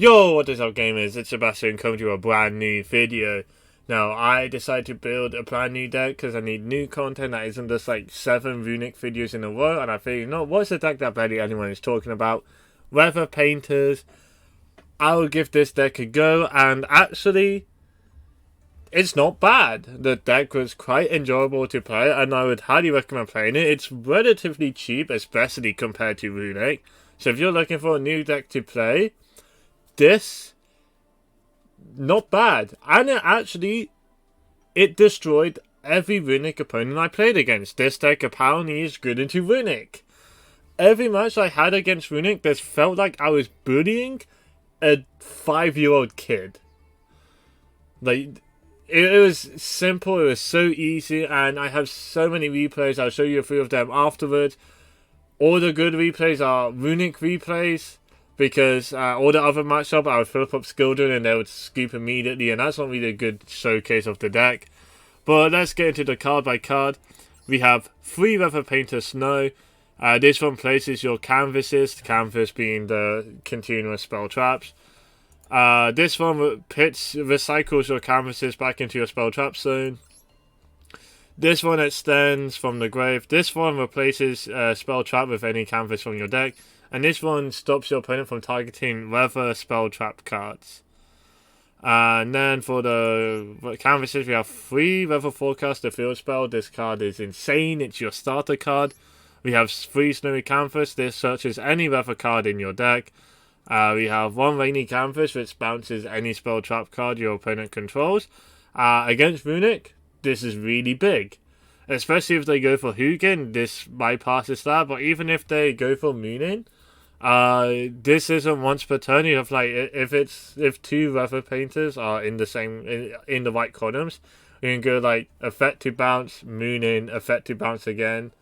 Yo, what is up gamers, it's Sebastian coming to a brand new video. Now, I decided to build a brand new deck because I need new content that isn't just like 7 Runick videos in a row, and I figured, what's a deck that barely anyone is talking about? Weather Painters. I will give this deck a go, and actually, it's not bad. The deck was quite enjoyable to play, and I would highly recommend playing it. It's relatively cheap, especially compared to Runick. So if you're looking for a new deck to play, this not bad. And it destroyed every Runick opponent I played against. This deck apparently is good into Runick. Every match I had against Runick, this felt like I was bullying a 5-year-old kid. Like, it was simple, it was so easy, and I have so many replays. I'll show you a few of them afterwards. All the good replays are Runick replays, because all the other matchup I would flip up Skildred and they would scoop immediately, and that's not really a good showcase of the deck. But let's get into the card by card. We have 3 Weather Painter Snow. This one places your canvases, the canvas being the continuous spell traps. This one recycles your canvases back into your spell trap zone. This one extends from the grave. This one replaces spell trap with any canvas from your deck. And this one stops your opponent from targeting weather spell trap cards. And then for the canvases, we have 3 Weather Forecast, the field spell. This card is insane. It's your starter card. We have 3 Snowy Canvas. This searches any weather card in your deck. We have 1 Rainy Canvas, which bounces any spell trap card your opponent controls. Against Runick, this is really big. Especially if they go for Hugin, this bypasses that. But even if they go for Moonin, this isn't once per turn. You have like if 2 Weather Painters are in the same in the right columns, you can go like effect to bounce, Moonin, effect to bounce again.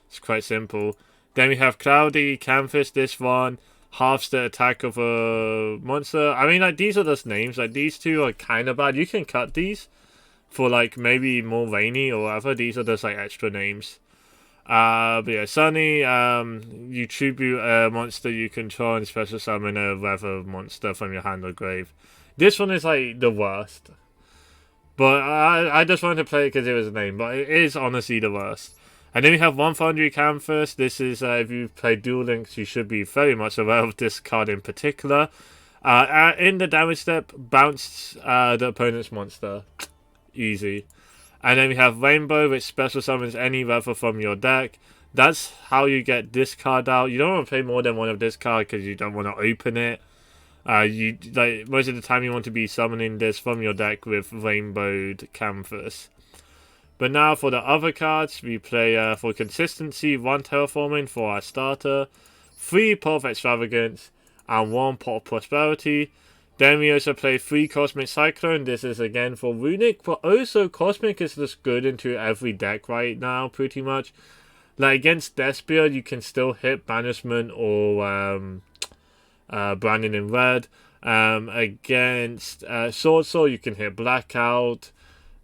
It's quite simple. Then we have Cloudy Canvas. This one halves the attack of a monster. I mean, like, these are just names. Like, these 2 are kind of bad. You can cut these for like maybe more rainy or whatever. These are just like extra names. But yeah, Sunny, you tribute a monster you control and special summon a weather monster from your hand or grave. This one is like the worst. But I just wanted to play it because it was a name, but it is honestly the worst. And then we have 1 Foundry Canvas. This is, if you've played Duel Links, you should be very much aware of this card in particular. In the damage step, bounce the opponent's monster. Easy. And then we have Rainbow, which special summons any weather from your deck. That's how you get this card out. You don't want to play more than 1 of this card because you don't want to open it. Most of the time you want to be summoning this from your deck with Rainbowed Canvas. But now for the other cards, we play for consistency 1 Terraforming for our starter, 3 Pot of Extravagance, and 1 Pot of Prosperity. Then we also play 3 Cosmic Cyclone. This is again for Runick, but also Cosmic is just good into every deck right now, pretty much. Like against Despia, you can still hit Banishment or Branding in Red. Against Sword Soul, you can hit Blackout.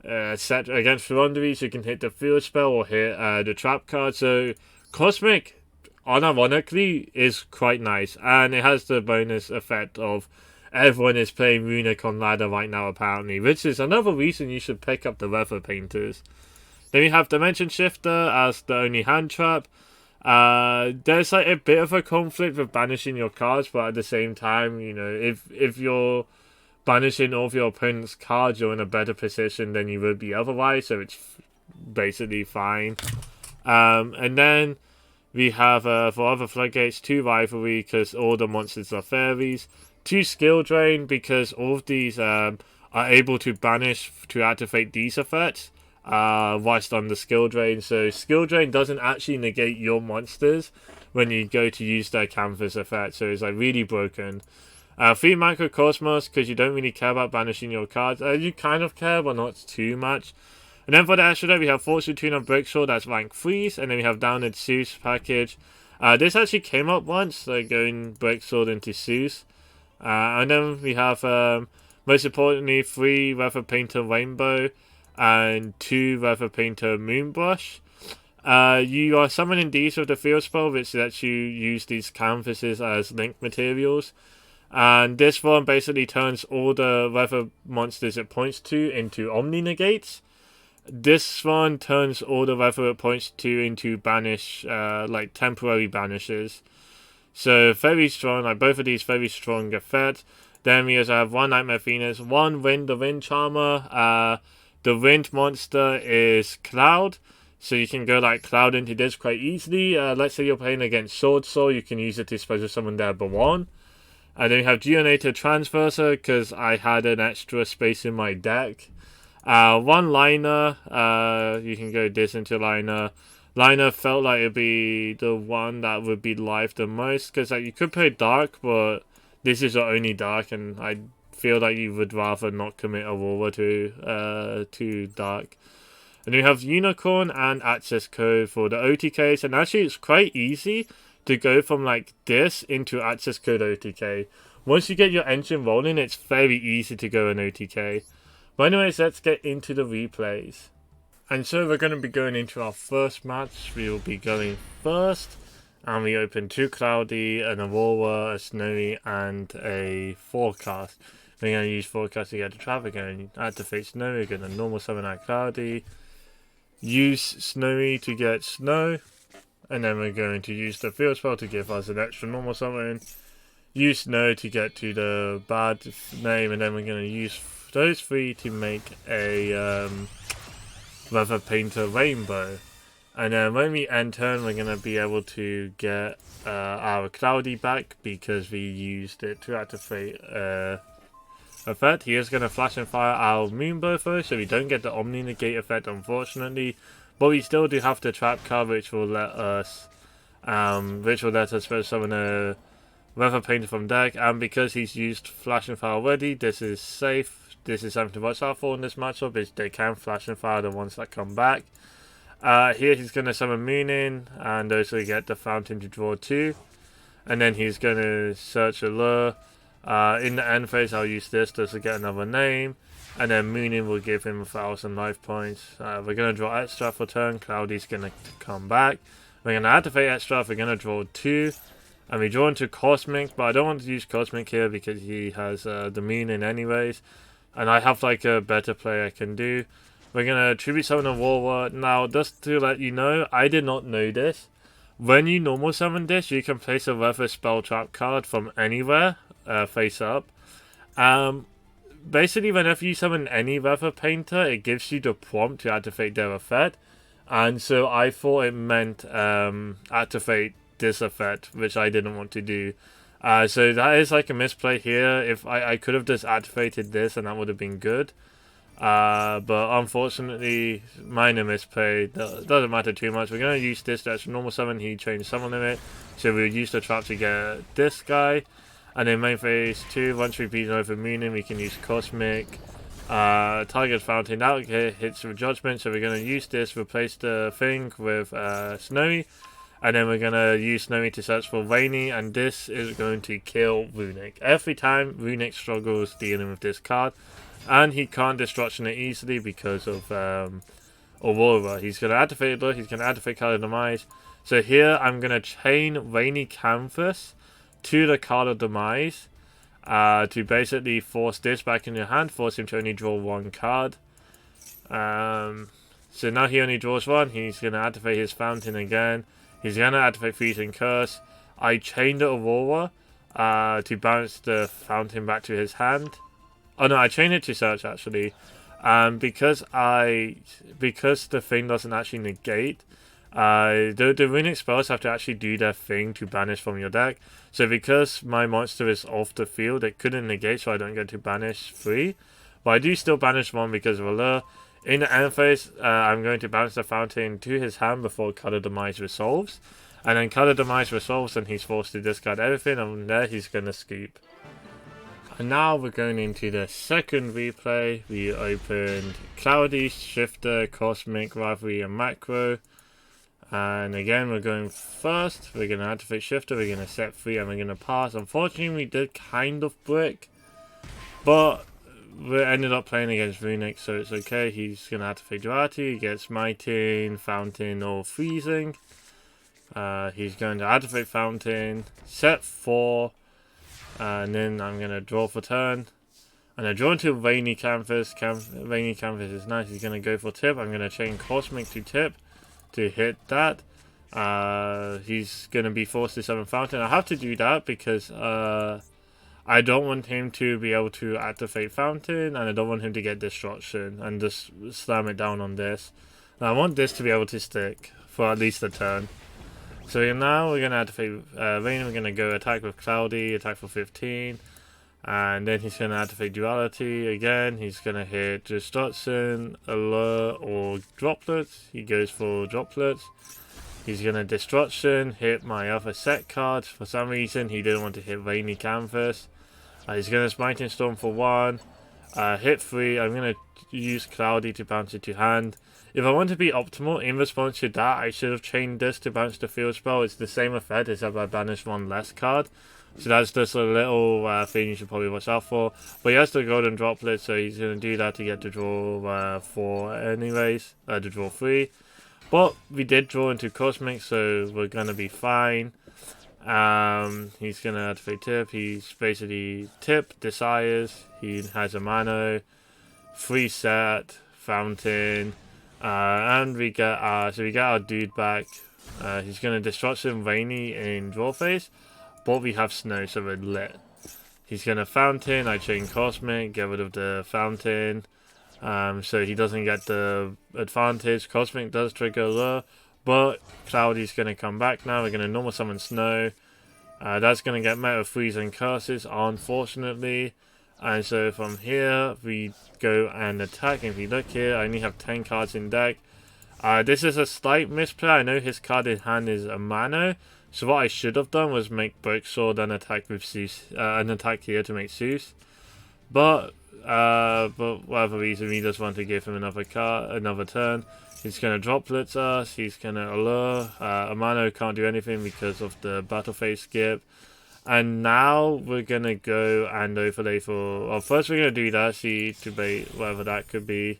Against Ferronderies, you can hit the field spell or hit the trap card. So Cosmic, unironically, is quite nice, and it has the bonus effect of everyone is playing Runick on ladder right now, apparently, which is another reason you should pick up the Weather Painters. Then we have Dimension Shifter as the only hand trap. There's like a bit of a conflict with banishing your cards, but at the same time, if you're banishing all of your opponent's cards, you're in a better position than you would be otherwise, so it's basically fine. And then we have, for other floodgates, 2 Rivalry, because all the monsters are fairies. 2 Skill Drain, because all of these are able to banish to activate these effects whilst on the Skill Drain. So Skill Drain doesn't actually negate your monsters when you go to use their canvas effect, so it's like really broken. 3 Microcosmos, because you don't really care about banishing your cards. You kind of care, but not too much. And then for the extra deck, we have Force Tune of Brickshaw, that's rank 3s, and then we have Downed Zeus package. This actually came up once, like going Bricksword into Zeus. And then we have, most importantly, 3 Weather Painter Rainbow and 2 Weather Painter Moonbrush. You are summoning these with the field spell, which lets you use these canvases as link materials. And this one basically turns all the weather monsters it points to into Omni Negates. This one turns all the weather it points to into banish, like temporary banishes. So very strong, like both of these very strong effects. Then we also have one Nightmare Phoenix, one Wind, the Wind Charmer. The Wind monster is Cloud. So you can go like Cloud into this quite easily. Let's say you're playing against Sword Soul, you can use it to special summon their Bawan. And then we have Geonator Transverser because I had an extra space in my deck. One Liner, you can go this into Liner. Liner felt like it'd be the one that would be live the most because like you could play Dark, but this is your only Dark, and I feel like you would rather not commit Aurora to Dark. And we have Unicorn and Access Code for the OTKs, and actually it's quite easy to go from like this into Access Code OTK. Once you get your engine rolling, it's very easy to go an OTK. But anyways, let's get into the replays. And so we're going to be going into our first match. We will be going first, and we open 2 Cloudy, an Aurora, a Snowy, and a Forecast. We're going to use Forecast to get the trap. We're going to activate Snowy. We're going to normal summon our Cloudy, use Snowy to get Snow, and then we're going to use the field spell to give us an extra normal summon, use Snow to get to the bad name, and then we're going to use those 3 to make a Weather Painter Rainbow. And then when we end turn, we're going to be able to get our Cloudy back because we used it to activate effect. He is going to flash and fire our Moonbow first, so we don't get the Omni Negate effect, unfortunately. But we still do have the trap card, which will let us special summon a Weather Painter from deck. And because he's used flash and fire already, this is safe. This is something to watch out for in this matchup, is they can flash and fire the ones that come back. Here he's going to summon Moon in, and also get the Fountain to draw 2. And then he's going to search a lure. In the end phase, I'll use this just to get another name. And then Moonin will give him 1,000 life points. We're going to draw extra for turn. Cloudy's going to come back. We're going to activate extra. We're going to draw 2. And we draw into Cosmic, but I don't want to use Cosmic here because he has the Moonin anyways. And I have like a better play I can do. We're going to Tribute Summon Aurora. Now, just to let you know, I did not know this. When you normal summon this, you can place a Weather Spell Trap card from anywhere, face up. Basically, whenever you summon any Weather Painter, it gives you the prompt to activate their effect. And so I thought it meant activate this effect, which I didn't want to do. So that is like a misplay here. If I could have just activated this and that would have been good. But unfortunately, minor misplay. Doesn't matter too much. We're going to use this. That's normal summon. He changed summon limit. So we'll use the trap to get this guy. And then main phase 2, once we've beaten over Moonin, we can use Cosmic. Target Fountain. That hits with Judgment. So we're going to use this, replace the thing with Snowy. And then we're going to use Snowy to search for Rainy, and this is going to kill Runick. Every time Runick struggles dealing with this card, and he can't destruction it easily because of Aurora. He's going to activate it, he's going to activate Card of Demise. So here I'm going to chain Rainy Canvas to the Card of Demise to basically force this back in your hand, force him to only draw 1 card. So now he only draws 1, he's going to activate his Fountain again. He's going to activate Freezing Curse. I chained the Aurora to bounce the Fountain back to his hand. Oh no, I chained it to search actually. Because the thing doesn't actually negate, the Runick spells have to actually do their thing to banish from your deck. So because my monster is off the field, it couldn't negate, so I don't get to banish 3. But I do still banish 1 because of a lure. In the end phase, I'm going to bounce the Fountain to his hand before Colour Demise resolves. And then Colour Demise resolves and he's forced to discard everything, and from there he's going to scoop. And now we're going into the second replay. We opened Cloudy, Shifter, Cosmic, Rivalry, and Macro. And again, we're going first. We're going to activate Shifter, we're going to set free, and we're going to pass. Unfortunately, we did kind of brick, but we ended up playing against Runick, so it's okay. He's going to activate Duality. He gets Mighting, Fountain, or Freezing. He's going to activate Fountain, set 4. And then I'm going to draw for turn. And I draw into Rainy Canvas. Rainy Canvas is nice. He's going to go for tip. I'm going to chain Cosmic to tip to hit that. He's going to be forced to summon Fountain. I have to do that because I don't want him to be able to activate Fountain, and I don't want him to get Destruction and just slam it down on this. Now, I want this to be able to stick for at least a turn. So now we're going to activate Rain. We're going to go attack with Cloudy, attack for 15. And then he's going to activate Duality again. He's going to hit Destruction, Allure, or Droplets. He goes for Droplets. He's going to Destruction, hit my other set cards. For some reason, he didn't want to hit Rainy Canvas. He's going to Smiting Storm for 1. Hit 3. I'm going to use Cloudy to bounce it to hand. If I want to be optimal, in response to that, I should have chained this to bounce the field spell. It's the same effect, except I banish one less card. So that's just a little thing you should probably watch out for. But he has the Golden Droplet, so he's going to do that to get to draw 4 anyways. To draw 3. But we did draw into Cosmic, so we're going to be fine. He's going to activate Tip. He's basically Tip, Desires. He has a Mano, 3 set, Fountain. And we get our dude back. He's going to Destruction Rainy in draw phase. But we have Snow, so we're lit. He's going to Fountain. I chain Cosmic, get rid of the Fountain. So he doesn't get the advantage. Cosmic does trigger Allure, but Cloudy's going to come back now. We're going to normal summon Snow. That's going to get met with Freeze and Curses, unfortunately. And so from here, we go and attack. If you look here, I only have 10 cards in deck. This is a slight misplay. I know his card in hand is a Mano. So what I should have done was make Break Sword and attack with Zeus, and attack here to make Zeus. But whatever reason, we just want to give him another turn. He's going to Droplets us. He's going to Allure. Amano can't do anything because of the Battle Phase skip. And now we're going to go and overlay for... Well, first we're going to do that, see to bait whatever that could be.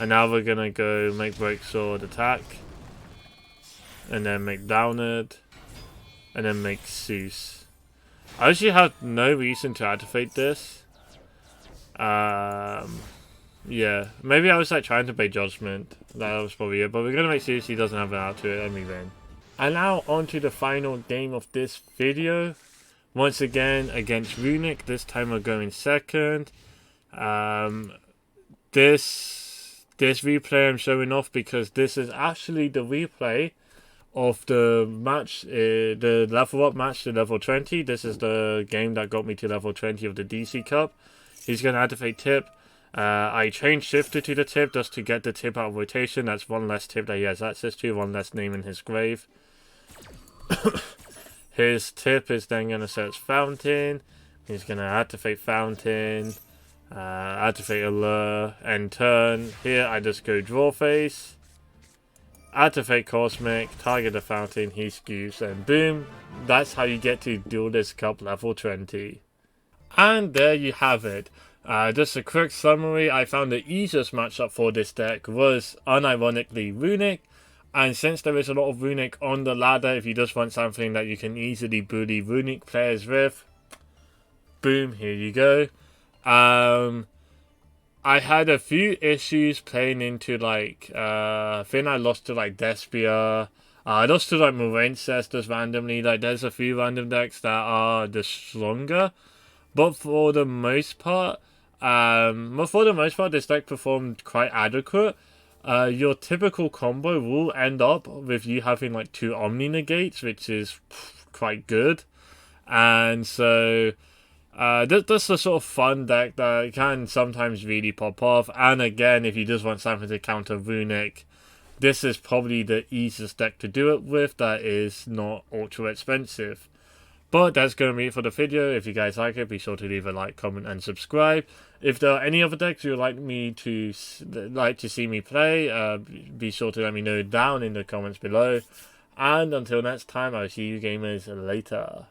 And now we're going to go make Break Sword attack. And then make Downward. And then make Zeus. I actually have no reason to activate this. Yeah, maybe I was like trying to bait Judgment. That was probably it. But we're gonna make Zeus. He doesn't have an out to it, and we win. And now on to the final game of this video. Once again against Runick. This time we're going second. This replay I'm showing off because this is actually the replay of the match, the level up match to level 20. This is the game that got me to level 20 of the DC Cup. He's going to activate Tip. I changed Shifter to the Tip just to get the Tip out of rotation. That's one less Tip that he has access to, one less name in his grave. His Tip is then going to search Fountain. He's going to activate Fountain, activate Allure, and turn. Here I just go Draw Phase. Activate Cosmic, target the Fountain, he skews, and boom, that's how you get to Duelist Cup Level 20. And there you have it. Just a quick summary, I found the easiest matchup for this deck was unironically Runick, and since there is a lot of Runick on the ladder, if you just want something that you can easily bully Runick players with, boom, here you go. I had a few issues playing into, like, I think I lost to, like, Despia. I lost to, like, Morences just randomly. Like, there's a few random decks that are just stronger. But for the most part, this deck performed quite adequate. Your typical combo will end up with you having, like, 2 Omni Negates, which is quite good. And so... That's the sort of fun deck that can sometimes really pop off. And again, if you just want something to counter Runick, this is probably the easiest deck to do it with that is not ultra expensive. But that's going to be it for the video. If you guys like it, be sure to leave a like, comment, and subscribe. If there are any other decks you would like to see me play, be sure to let me know down in the comments below. And until next time, I'll see you gamers later.